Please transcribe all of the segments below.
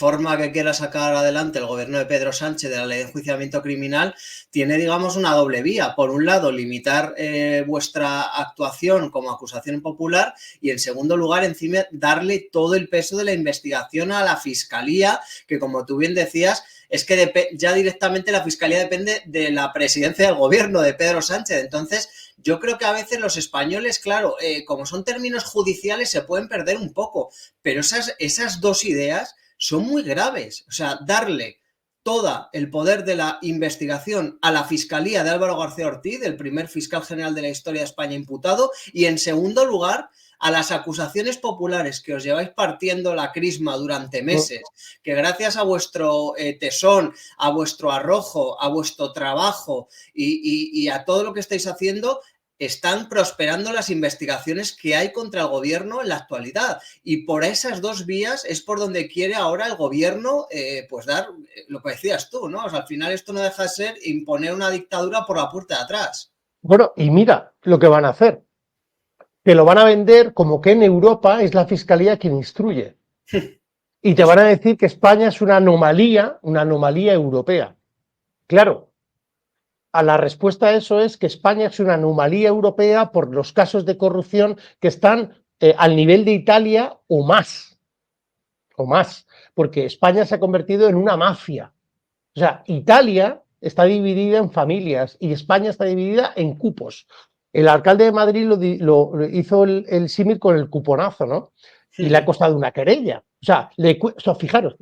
reforma que quiera sacar adelante el gobierno de Pedro Sánchez de la ley de enjuiciamiento criminal tiene, digamos, una doble vía. Por un lado, limitar vuestra actuación como acusación popular y, en segundo lugar, encima, darle todo el peso de la investigación a la Fiscalía, que, como tú bien decías, es que ya directamente la Fiscalía depende de la presidencia del gobierno de Pedro Sánchez. Entonces, yo creo que a veces los españoles, claro, como son términos judiciales, se pueden perder un poco, pero esas dos ideas son muy graves. O sea, darle todo el poder de la investigación a la Fiscalía de Álvaro García Ortiz, el primer fiscal general de la historia de España imputado, y, en segundo lugar, a las acusaciones populares que os lleváis partiendo la crisma durante meses, que gracias a vuestro tesón, a vuestro arrojo, a vuestro trabajo y a todo lo que estáis haciendo, están prosperando las investigaciones que hay contra el gobierno en la actualidad. Y por esas dos vías es por donde quiere ahora el gobierno pues dar lo que decías tú, ¿no? O sea, al final esto no deja de ser imponer una dictadura por la puerta de atrás. Bueno, y mira lo que van a hacer. Te lo van a vender como que en Europa es la Fiscalía quien instruye. Y te van a decir que España es una anomalía europea. Claro, a la respuesta a eso es que España es una anomalía europea por los casos de corrupción que están al nivel de Italia o más, porque España se ha convertido en una mafia. O sea, Italia está dividida en familias y España está dividida en cupos. El alcalde de Madrid lo hizo el símil con el cuponazo, ¿no? Y le ha costado una querella. O sea, fijaros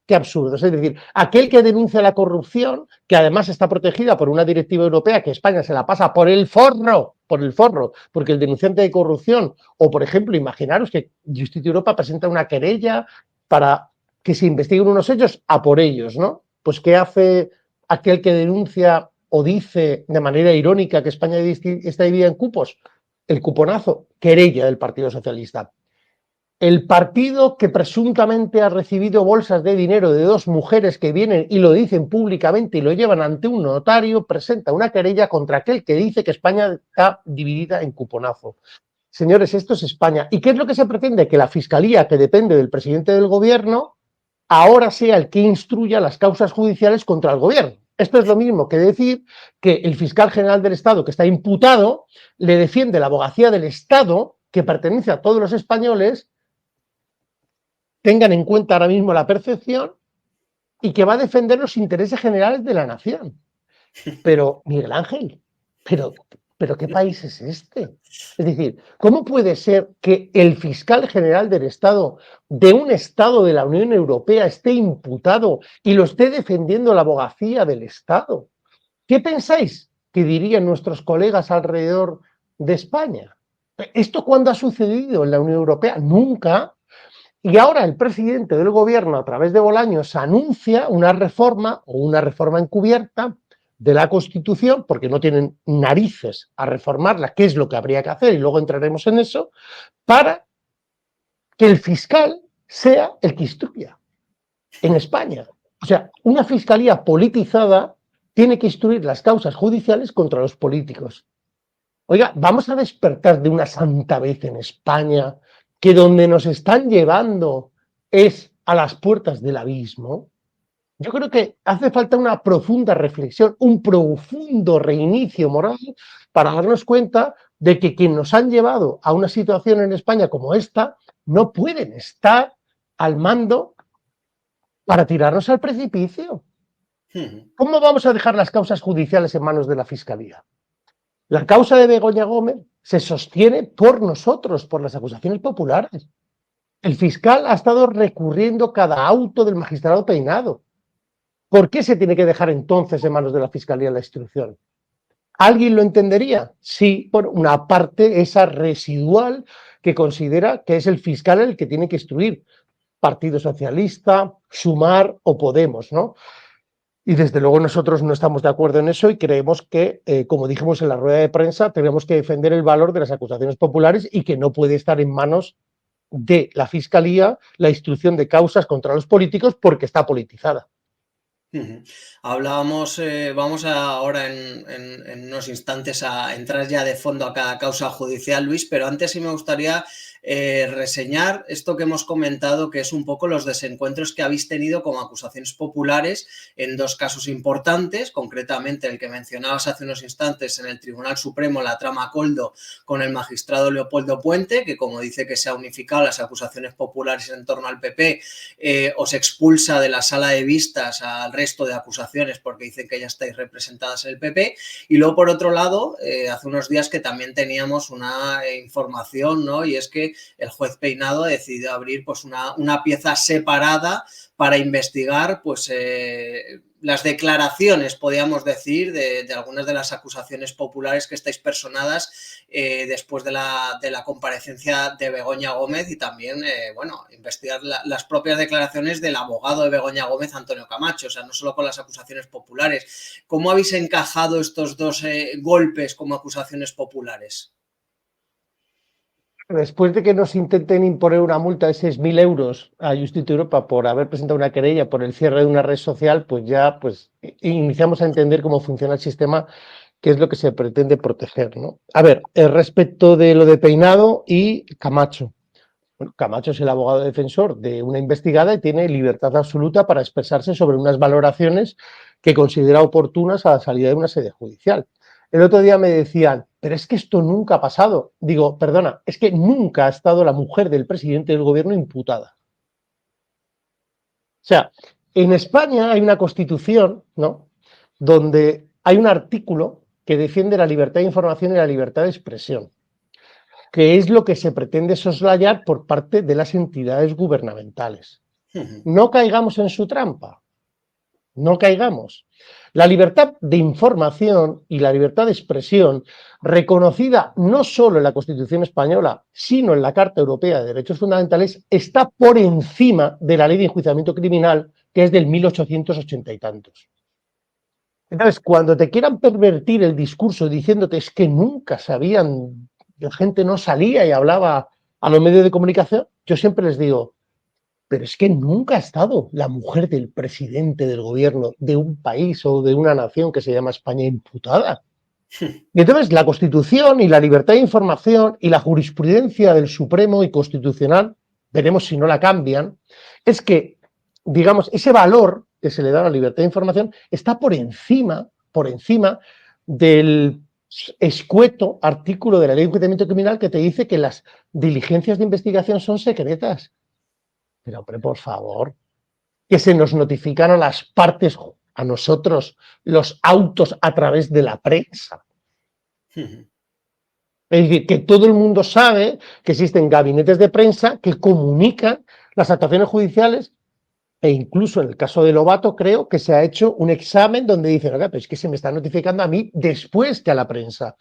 qué absurdo. Es decir, aquel que denuncia la corrupción, que además está protegida por una directiva europea que España se la pasa por el forro, porque el denunciante de corrupción, o por ejemplo, imaginaros que Justicia Europa presenta una querella para que se investiguen unos hechos a por ellos, ¿no? Pues ¿qué hace aquel que denuncia o dice de manera irónica que España está dividida en cupos? El cuponazo, querella del Partido Socialista. El partido que presuntamente ha recibido bolsas de dinero de dos mujeres que vienen y lo dicen públicamente y lo llevan ante un notario, presenta una querella contra aquel que dice que España está dividida en cuponazo. Señores, esto es España. ¿Y qué es lo que se pretende? Que la Fiscalía, que depende del presidente del gobierno, ahora sea el que instruya las causas judiciales contra el gobierno. Esto es lo mismo que decir que el fiscal general del Estado, que está imputado, le defiende la abogacía del Estado, que pertenece a todos los españoles. Tengan en cuenta ahora mismo la percepción y que va a defender los intereses generales de la nación. Pero, Miguel Ángel, pero ¿qué país es este? Es decir, ¿cómo puede ser que el fiscal general del Estado de un Estado de la Unión Europea esté imputado y lo esté defendiendo la abogacía del Estado? ¿Qué pensáis que dirían nuestros colegas alrededor de España? ¿Esto cuándo ha sucedido en la Unión Europea? Nunca. Y ahora el presidente del gobierno, a través de Bolaños, anuncia una reforma o una reforma encubierta de la Constitución, porque no tienen narices a reformarla, que es lo que habría que hacer, y luego entraremos en eso, para que el fiscal sea el que instruya en España. O sea, una fiscalía politizada tiene que instruir las causas judiciales contra los políticos. Oiga, vamos a despertar de una santa vez en España, que donde nos están llevando es a las puertas del abismo. Yo creo que hace falta una profunda reflexión, un profundo reinicio moral para darnos cuenta de que quienes nos han llevado a una situación en España como esta no pueden estar al mando para tirarnos al precipicio. ¿Cómo vamos a dejar las causas judiciales en manos de la Fiscalía? La causa de Begoña Gómez se sostiene por nosotros, por las acusaciones populares. El fiscal ha estado recurriendo cada auto del magistrado Peinado. ¿Por qué se tiene que dejar entonces en manos de la Fiscalía la instrucción? ¿Alguien lo entendería? Sí, por una parte esa residual que considera que es el fiscal el que tiene que instruir. Partido Socialista, Sumar o Podemos, ¿no? Y desde luego nosotros no estamos de acuerdo en eso y creemos que, como dijimos en la rueda de prensa, tenemos que defender el valor de las acusaciones populares y que no puede estar en manos de la Fiscalía la instrucción de causas contra los políticos porque está politizada. Ujú. Hablábamos, vamos ahora en unos instantes a entrar ya de fondo a cada causa judicial, Luis, pero antes sí me gustaría reseñar esto que hemos comentado, que es un poco los desencuentros que habéis tenido con acusaciones populares en dos casos importantes, concretamente el que mencionabas hace unos instantes en el Tribunal Supremo, la trama Coldo, con el magistrado Leopoldo Puente, que como dice que se ha unificado las acusaciones populares en torno al PP, os expulsa de la sala de vistas al resto de acusaciones porque dicen que ya estáis representadas en el PP. Y luego, por otro lado, hace unos días que también teníamos una información, ¿no? Y es que el juez Peinado ha decidido abrir pues una pieza separada para investigar pues las declaraciones, podríamos decir, de algunas de las acusaciones populares que estáis personadas después de la comparecencia de Begoña Gómez y también, bueno, investigar las propias declaraciones del abogado de Begoña Gómez, Antonio Camacho, o sea, no solo con las acusaciones populares. ¿Cómo habéis encajado estos dos golpes como acusaciones populares? Después de que nos intenten imponer una multa de 6.000 euros a Justicia Europa por haber presentado una querella por el cierre de una red social, pues ya pues, iniciamos a entender cómo funciona el sistema, qué es lo que se pretende proteger, ¿no? A ver, respecto de lo de Peinado y Camacho. Bueno, Camacho es el abogado defensor de una investigada y tiene libertad absoluta para expresarse sobre unas valoraciones que considera oportunas a la salida de una sede judicial. El otro día me decían, pero es que esto nunca ha pasado. Digo, perdona, es que nunca ha estado la mujer del presidente del gobierno imputada. O sea, en España hay una constitución, ¿no?, donde hay un artículo que defiende la libertad de información y la libertad de expresión, que es lo que se pretende soslayar por parte de las entidades gubernamentales. No caigamos en su trampa, no caigamos. La libertad de información y la libertad de expresión, reconocida no solo en la Constitución española, sino en la Carta Europea de Derechos Fundamentales, está por encima de la Ley de Enjuiciamiento Criminal, que es del 1880 y tantos. Entonces, cuando te quieran pervertir el discurso diciéndote es que nunca sabían, la gente no salía y hablaba a los medios de comunicación, yo siempre les digo, pero es que nunca ha estado la mujer del presidente del gobierno de un país o de una nación que se llama España imputada. Y entonces la Constitución y la libertad de información y la jurisprudencia del Supremo y Constitucional, veremos si no la cambian, es que, digamos, ese valor que se le da a la libertad de información está por encima del escueto artículo de la Ley de Enjuiciamiento Criminal que te dice que las diligencias de investigación son secretas. Pero, hombre, por favor, que se nos notifican a las partes, a nosotros, los autos a través de la prensa. Es decir, que todo el mundo sabe que existen gabinetes de prensa que comunican las actuaciones judiciales e incluso en el caso de Lobato creo que se ha hecho un examen donde dicen, oiga, pero es que se me está notificando a mí después que a la prensa.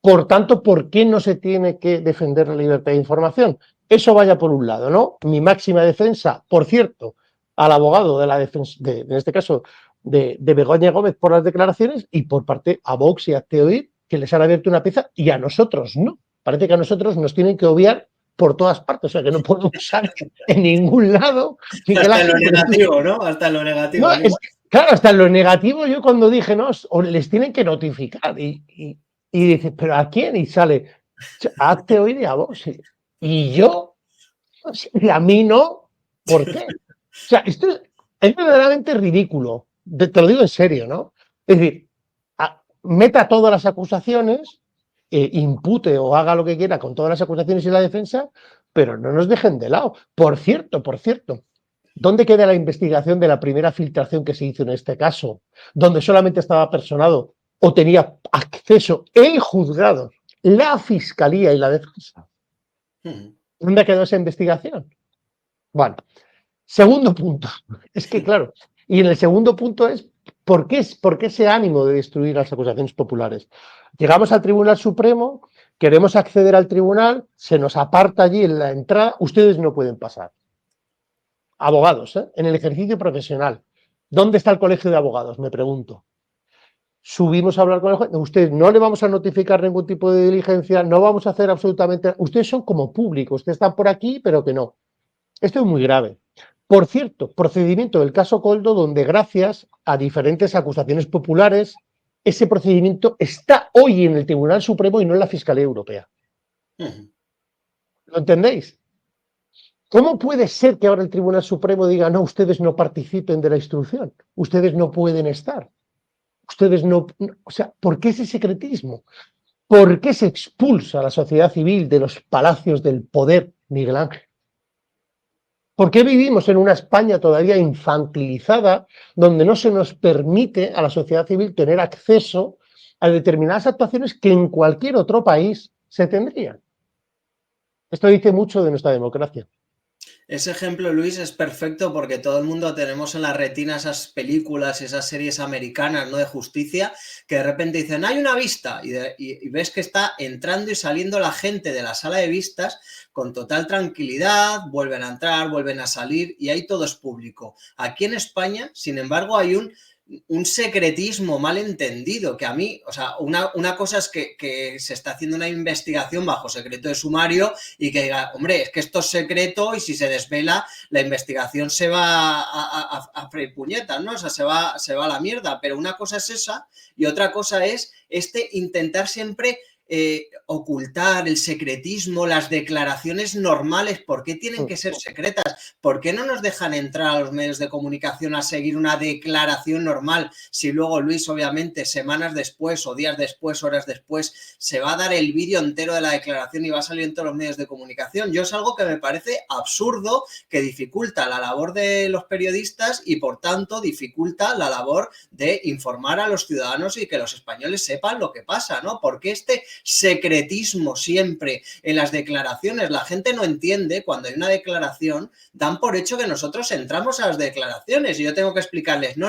Por tanto, ¿por qué no se tiene que defender la libertad de información? Eso vaya por un lado, ¿no? Mi máxima defensa, por cierto, al abogado de la defensa, en este caso, de Begoña Gómez por las declaraciones y por parte a Vox y a Teodir, que les han abierto una pieza y a nosotros no. Parece que a nosotros nos tienen que obviar por todas partes, o sea, que no podemos salir en ningún lado. Y que la Hasta en lo gente... negativo, ¿no? Hasta en lo No, negativo, Luis. claro, hasta en lo negativo yo cuando dije, no, les tienen que notificar. Y dices, ¿pero a quién? Y sale, hazte oír a vos. Y yo, y a mí no, ¿por qué? O sea, esto es verdaderamente ridículo. Te lo digo en serio, ¿no? Es decir, meta todas las acusaciones, impute o haga lo que quiera con todas las acusaciones y la defensa, pero no nos dejen de lado. Por cierto, ¿dónde queda la investigación de la primera filtración que se hizo en este caso? Donde solamente estaba personado o tenía acceso el juzgado, la fiscalía y la defensa. ¿Dónde quedó esa investigación? Bueno, segundo punto. Es que, claro, y en el segundo punto es, ¿por qué ese ánimo de destruir las acusaciones populares? Llegamos al Tribunal Supremo, queremos acceder al tribunal, se nos aparta allí en la entrada, ustedes no pueden pasar. Abogados, en el ejercicio profesional. ¿Dónde está el colegio de abogados? Me pregunto. Subimos a hablar con el juez. Ustedes no le vamos a notificar ningún tipo de diligencia, no vamos a hacer absolutamente. Ustedes son como público, ustedes están por aquí, pero que no. Esto es muy grave. Por cierto, procedimiento del caso Coldo, donde gracias a diferentes acusaciones populares, ese procedimiento está hoy en el Tribunal Supremo y no en la Fiscalía Europea. ¿Lo entendéis? ¿Cómo puede ser que ahora el Tribunal Supremo diga, no, ustedes no participen de la instrucción, ustedes no pueden estar, ustedes no... O sea, ¿por qué ese secretismo? ¿Por qué se expulsa a la sociedad civil de los palacios del poder, Miguel Ángel? ¿Por qué vivimos en una España todavía infantilizada, donde no se nos permite a la sociedad civil tener acceso a determinadas actuaciones que en cualquier otro país se tendrían? Esto dice mucho de nuestra democracia. Ese ejemplo, Luis, es perfecto porque todo el mundo tenemos en la retina esas películas, esas series americanas, ¿no?, de justicia, que de repente dicen, hay una vista, y ves que está entrando y saliendo la gente de la sala de vistas con total tranquilidad, vuelven a entrar, vuelven a salir, y ahí todo es público. Aquí en España, sin embargo, hay un secretismo mal entendido, que a mí, o sea, una cosa es que se está haciendo una investigación bajo secreto de sumario y que diga, hombre, es que esto es secreto y si se desvela, la investigación se va a freír puñetas, ¿no? O sea, se va a la mierda, pero una cosa es esa y otra cosa es intentar siempre ocultar el secretismo, las declaraciones normales. ¿Por qué tienen que ser secretas? ¿Por qué no nos dejan entrar a los medios de comunicación a seguir una declaración normal si luego, Luis, obviamente, semanas después o días después, horas después, se va a dar el vídeo entero de la declaración y va a salir en todos los medios de comunicación? Yo es algo que me parece absurdo, que dificulta la labor de los periodistas y, por tanto, dificulta la labor de informar a los ciudadanos y que los españoles sepan lo que pasa, ¿no? Porque secretismo siempre en las declaraciones, la gente no entiende cuando hay una declaración, dan por hecho que nosotros entramos a las declaraciones y yo tengo que explicarles, no,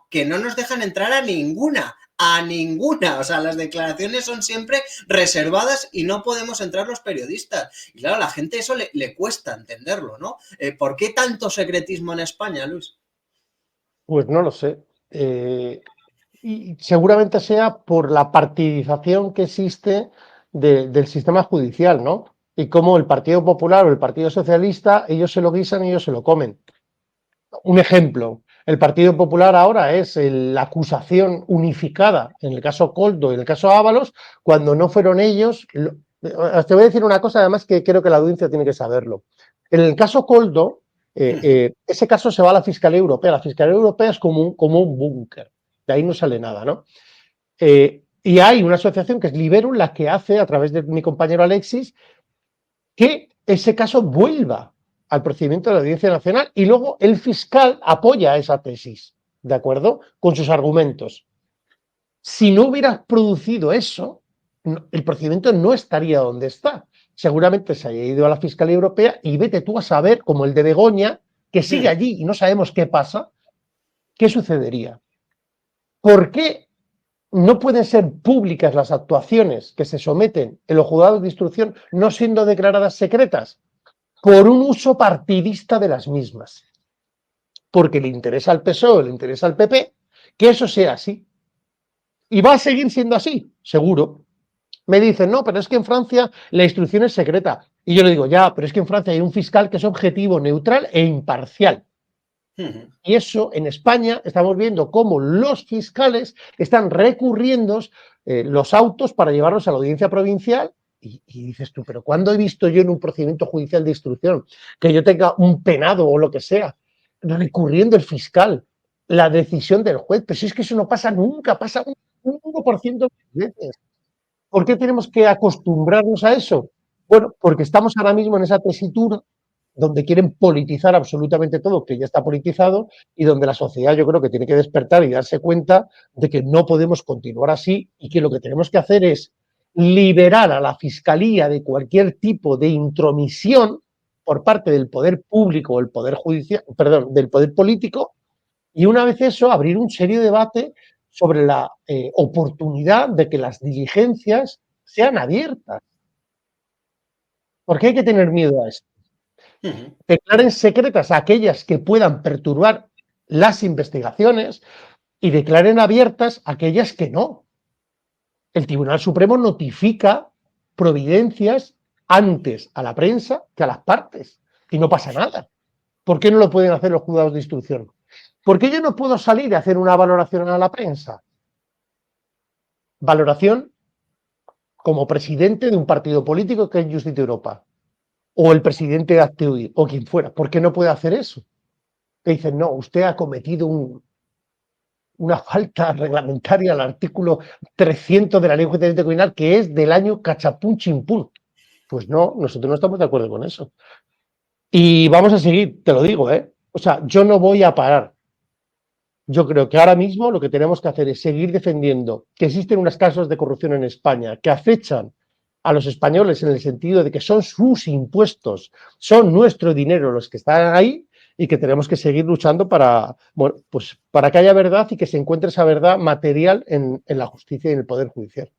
que no nos dejan entrar a ninguna, o sea, las declaraciones son siempre reservadas y no podemos entrar los periodistas. Y claro, a la gente eso le cuesta entenderlo, ¿no? ¿Por qué tanto secretismo en España, Luis? Pues no lo sé. Y seguramente sea por la partidización que existe del sistema judicial, ¿no? Y cómo el Partido Popular o el Partido Socialista, ellos se lo guisan y ellos se lo comen. Un ejemplo, el Partido Popular ahora es la acusación unificada en el caso Coldo y en el caso Ábalos, cuando no fueron ellos. Te voy a decir una cosa, además, que creo que la audiencia tiene que saberlo. En el caso Coldo, ese caso se va a la Fiscalía Europea. La Fiscalía Europea es como un búnker. De ahí no sale nada, ¿no? Y hay una asociación que es Liberum, la que hace, a través de mi compañero Alexis, que ese caso vuelva al procedimiento de la Audiencia Nacional y luego el fiscal apoya esa tesis, ¿de acuerdo? Con sus argumentos. Si no hubiera producido eso, el procedimiento no estaría donde está. Seguramente se haya ido a la Fiscalía Europea y vete tú a saber, como el de Begoña, que sigue allí y no sabemos qué pasa, ¿qué sucedería? ¿Por qué no pueden ser públicas las actuaciones que se someten en los juzgados de instrucción, no siendo declaradas secretas? Por un uso partidista de las mismas. Porque le interesa al PSOE, le interesa al PP, que eso sea así. ¿Y va a seguir siendo así? Seguro. Me dicen, no, pero es que en Francia la instrucción es secreta. Y yo le digo, ya, pero es que en Francia hay un fiscal que es objetivo, neutral e imparcial. Y eso, en España, estamos viendo cómo los fiscales están recurriendo los autos para llevarlos a la audiencia provincial. Y dices tú, pero ¿cuándo he visto yo en un procedimiento judicial de instrucción que yo tenga un penado o lo que sea recurriendo el fiscal la decisión del juez? Pero si es que eso no pasa nunca, pasa un 1% de veces. ¿Por qué tenemos que acostumbrarnos a eso? Bueno, porque estamos ahora mismo en esa tesitura donde quieren politizar absolutamente todo, que ya está politizado, y donde la sociedad yo creo que tiene que despertar y darse cuenta de que no podemos continuar así y que lo que tenemos que hacer es liberar a la Fiscalía de cualquier tipo de intromisión por parte del poder público o el poder judicial, perdón, del poder político, y una vez eso, abrir un serio debate sobre la oportunidad de que las diligencias sean abiertas. ¿Por qué hay que tener miedo a esto? Declaren secretas aquellas que puedan perturbar las investigaciones y declaren abiertas aquellas que no. El Tribunal Supremo notifica providencias antes a la prensa que a las partes y no pasa nada. ¿Por qué no lo pueden hacer los juzgados de instrucción? ¿Por qué yo no puedo salir y hacer una valoración a la prensa? Valoración como presidente de un partido político que es Justicia Europa, o el presidente de Activi, o quien fuera. ¿Por qué no puede hacer eso? Te dicen, no, usted ha cometido una falta reglamentaria al artículo 300 de la Ley de Enjuiciamiento Criminal, que es del año cachapún chimpún. Pues no, nosotros no estamos de acuerdo con eso. Y vamos a seguir, te lo digo, ¿eh? O sea, yo no voy a parar. Yo creo que ahora mismo lo que tenemos que hacer es seguir defendiendo que existen unos casos de corrupción en España que acechan a los españoles en el sentido de que son sus impuestos, son nuestro dinero los que están ahí y que tenemos que seguir luchando para, bueno, pues para que haya verdad y que se encuentre esa verdad material en la justicia y en el Poder Judicial.